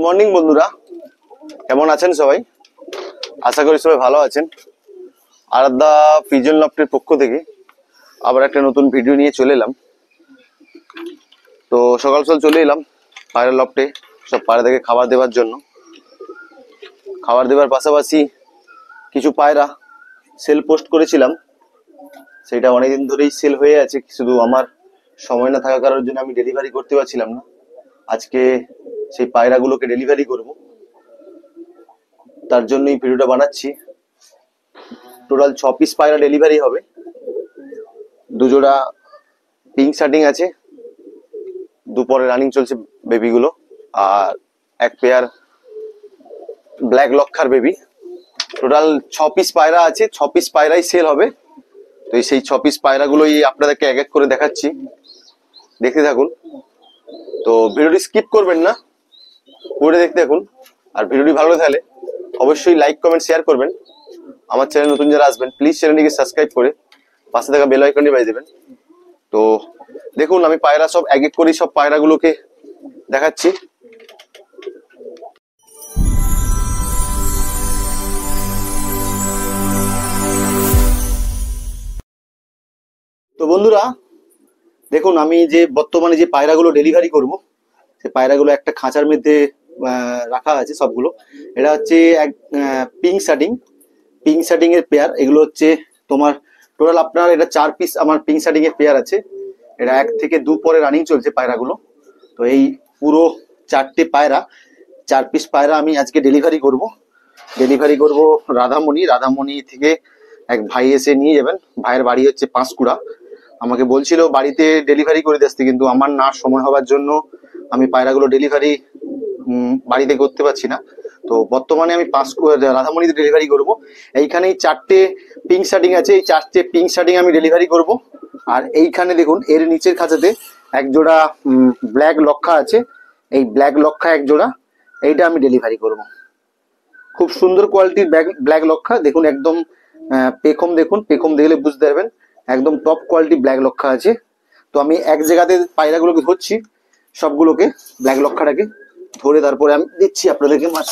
Morning বন্ধুরা, কেমন আছেন সবাই? আশা করি সবাই ভালো আছেন। আরাধ্যা পিজন লফটের পক্ষ থেকে আবার একটা নতুন ভিডিও নিয়ে চলে এলাম। তো সকাল সকাল চলে এলাম পায়রা লফটে সব পায়রাদেরকে খাবার দেওয়ার জন্য। খাবার দেওয়ার পাশাপাশি কিছু পায়রা সেল পোস্ট করেছিলাম, সেটা অনেকদিন ধরেই সেল হয়ে আছে, শুধু আমার সময় না থাকার কারণের জন্য আমি ডেলিভারি করতে পারছিলাম না। আজকে সেই পায়রাগুলোকে ডেলিভারি করব, তার জন্যই ভিডিওটা বানাচ্ছি। টোটাল 6 পিস পায়রা ডেলিভারি হবে। দুজোড়া পিঙ্ক শার্টিং আছে, দুপুরে রানিং চলছে বেবিগুলো, আর এক পেয়ার ব্ল্যাক লক্ষার বেবি। টোটাল 6 পিস পায়রা আছে, 6 পিস পায়রাই সেল হবে। তো সেই 6 পিস পায়রাগুলোই আপনাদেরকে এক এক করে দেখাচ্ছি, দেখতে থাকুন। তো ভিডিওটি স্কিপ করবেন না, পুরো দেখতে থাকুন। আর ভিডিওটি ভালো লাগলে অবশ্যই লাইক কমেন্ট শেয়ার করবেন। আমার চ্যানেল নতুন যারা আসবেন প্লিজ চ্যানেলটিকে সাবস্ক্রাইব করে পাশে থাকা বেল আইকনটি বাজিয়ে দেবেন। তো দেখুন, আমি পায়রা সব এক এক করে সব পায়রাগুলোকে দেখাচ্ছি। তো বন্ধুরা দেখুন, আমি যে বর্তমানে যে পায়রাগুলো ডেলিভারি করব, সেই পায়রাগুলো একটা খাঁচার মধ্যে রাখা আছে সবগুলো। এটা হচ্ছে এক পিঙ্ক শার্টিং এর পেয়ার। এগুলো হচ্ছে তোমার টোটাল আপনার এটা 4 পিস আমার পিঙ্ক শার্টিং এর পেয়ার আছে। এটা 1 থেকে 2 পরে রানিং চলছে পায়রাগুলো। তো এই পুরো 4টে পায়রা, 4 পিস পায়রা আমি আজকে ডেলিভারি করব রাধামণি থেকে এক ভাই এসে নিয়ে যাবেন। ভাইয়ের বাড়ি হচ্ছে পাঁশকুড়া। আমাকে বলছিল বাড়িতে ডেলিভারি করে দিতে, কিন্তু আমার না সময় হওয়ার জন্য আমি পায়রাগুলো ডেলিভারি বাড়িতে করতে পারছি না। তো বর্তমানে আমি রাধামণিতে ডেলিভারি করব। এইখানেই 4টে পিঙ্ক শার্টিং আছে, এই 4টে পিঙ্ক শার্টিং আমি ডেলিভারি করব। আর এইখানে দেখুন, এর নিচের খাঁচাতে এক জোড়া ব্ল্যাক লক্ষা আছে। এই ব্ল্যাক লক্ষা এক জোড়া, এইটা আমি ডেলিভারি করব। খুব সুন্দর কোয়ালিটির ব্ল্যাক লক্ষা। দেখুন একদম পেখম, দেখুন পেখম দেখলে বুঝতে পারবেন, একদম টপ কোয়ালিটি ব্ল্যাক লক্ষা আছে। তো আমি এক জায়গাতে পায়রাগুলোকে ধরছি, সবগুলোকে ব্ল্যাক লক্ষাটাকে ধরে তারপরে আমি দিচ্ছি আপনাদেরকে মাছ।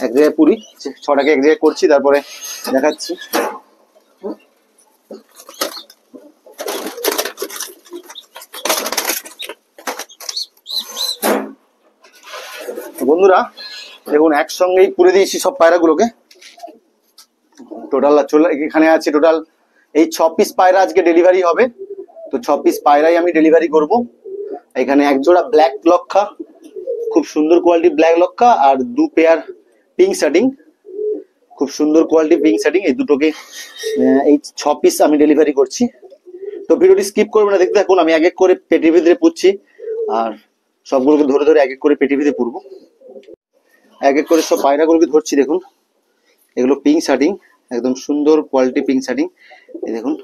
এক জায়গায় পুরি 6টাকে এক জায়গায় করছি, তারপরে দেখাচ্ছি। বন্ধুরা দেখুন, একসঙ্গেই পুরে দিয়েছি সব পায়রাগুলোকে। টোটাল এখানে আছে টোটাল এই 6 পিস পায়রা আজকে ডেলিভারি হবে। তো 6 পিস পায়রাই আমি ডেলিভারি করব। এখানে এক জোড়া ব্ল্যাক লক্ষা, খুব সুন্দর কোয়ালিটি ব্ল্যাক লক্ষা, আর 2 পেয়ার পিঙ্ক শার্টিং, খুব সুন্দর কোয়ালিটি পিঙ্ক শার্টিং। এই দুটোকে এই 6 পিস আমি ডেলিভারি করছি। তো ভিডিওটি স্কিপ করবেন না, দেখতে থাকুন। আমি এক এক করে পেটির ভিতরে পুড়ছি, আর সবগুলোকে ধরে ধরে এক এক করে পেটির ভিতরে পুরবো। এক এক করে সব পায়রাগুলোকে ধরছি। দেখুন এগুলো পিঙ্ক শার্টিং, একদম সুন্দর কোয়ালিটি পিঙ্ক শার্টিং। এই দেখুন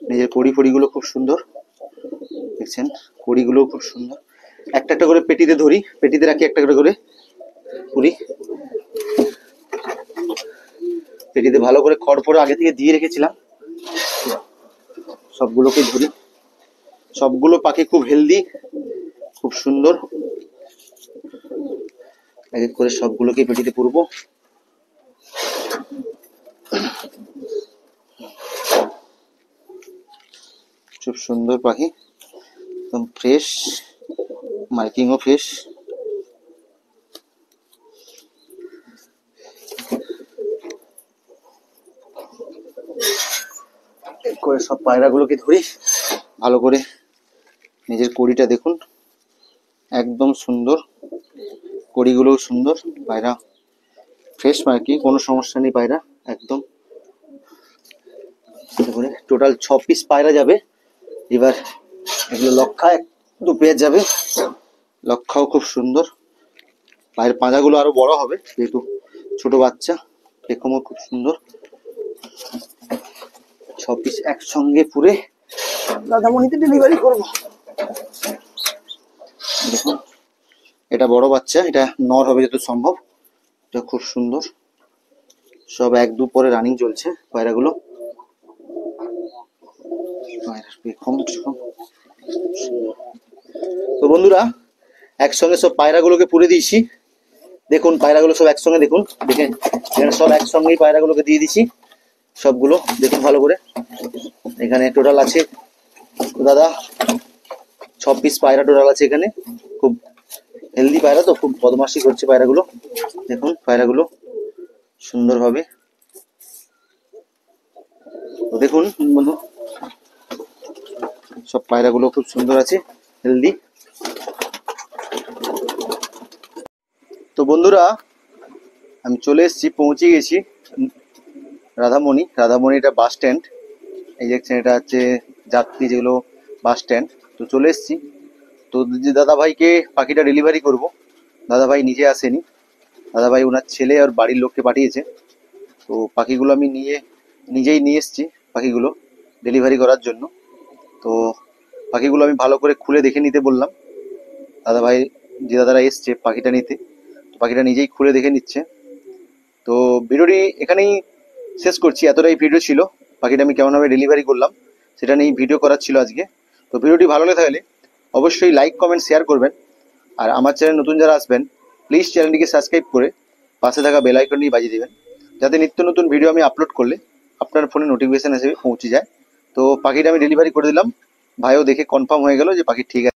নিজের কড়িগুলো খুব সুন্দর, দেখছেন কড়িগুলো খুব সুন্দর। একটা একটা করে পেটিতে ধরি, পেটিতে রাখি একটা একটা করে পুরি। পেটিতে ভালো করে খড় ফড় আগে থেকে দিয়ে রেখেছিলাম, সবগুলোকে ধরি। সবগুলো পাখি খুব হেলদি, খুব সুন্দর। এক এক করে সবগুলোকে পেটিতে পুরবো। খুব সুন্দর পাখি, একদম ফ্রেশ, মার্কিংও ফ্রেশ। করে সব পায়রাগুলোকে ধরি ভালো করে। নিজের কড়িটা দেখুন একদম সুন্দর, কড়িগুলোও সুন্দর। পায়রা ফ্রেশ মার্কিং, কোনো সমস্যা নেই পায়রা একদম। টোটাল 6 পিস পায়রা যাবে। এবার এগুলো লক্ষা 2 পেয়ার যাবে। লক্ষাও খুব সুন্দর, পায়ের পাঁজাগুলো আরো বড় হবে যেহেতু ছোট বাচ্চা। পেখমও খুব সুন্দর। 6 পিস একসঙ্গে পুরে রাধামণিতে ডেলিভারি করব। দেখুন এটা বড় বাচ্চা, এটা নর হবে যত সম্ভব। এটা খুব সুন্দর, সব 1-2 পরে রানিং চলছে পায়রাগুলো। তো বন্ধুরা একসঙ্গে সব পায়রাগুলোকে পুড়ে দিয়েছি। দেখুন পায়রাগুলো সব একসঙ্গে, দেখুন দেখেন এখানে সব একসঙ্গেই পায়রাগুলোকে দিয়ে দিছি সবগুলো। দেখুন ভালো করে, এখানে টোটাল আছে দাদা 6 পিস পায়রা টোটাল আছে এখানে। খুব হেলদি পায়রা, তো খুব বদমাশি করছে পায়রাগুলো। দেখুন পায়রাগুলো সুন্দরভাবে, তো দেখুন বন্ধু সব পায়রাগুলো খুব সুন্দর আছে, হেলদি। তো বন্ধুরা আমি চলে এসেছি, পৌঁছে গেছি রাধামণি এটা বাস স্ট্যান্ড। এই দেখছেন এটা হচ্ছে যাত্রী যেগুলো বাস স্ট্যান্ড। তো চলে এসেছি, তো যে দাদা ভাইকে পাখিটা ডেলিভারি করব, দাদা ভাই নিজে আসেনি, দাদা ভাই ওনার ছেলে আর বাড়ির লোককে পাঠিয়েছে। তো পাখিগুলো আমি নিজেই নিয়ে এসেছি পাখিগুলো ডেলিভারি করার জন্য। তো পাখিগুলো আমি ভালো করে খুলে দেখে নিতে বললাম দাদা ভাই, যে দাদারা এসছে পাখিটা নিতে, তো পাখিটা নিজেই খুলে দেখে নিচ্ছে। তো ভিডিওটি এখানেই শেষ করছি, এতটাই ভিডিও ছিল পাখিটা আমি কেমনভাবে ডেলিভারি করলাম সেটা নিয়েই ভিডিও করার ছিল আজকে। তো ভিডিওটি ভালো লেগে থাকলে অবশ্যই লাইক কমেন্ট শেয়ার করবেন। আর আমার চ্যানেল নতুন যারা আসবেন প্লিজ চ্যানেলটিকে সাবস্ক্রাইব করে পাশে থাকা বেল আইকনটি বাজিয়ে দেবেন, যাতে নিত্য নতুন ভিডিও আমি আপলোড করলে আপনার ফোনে নোটিফিকেশন হিসেবে পৌঁছে যায়। তো পাখিটা আমি ডেলিভারি করে দিলাম, ভাইও দেখে কনফার্ম হয়ে গেল যে পাখি ঠিক আছে।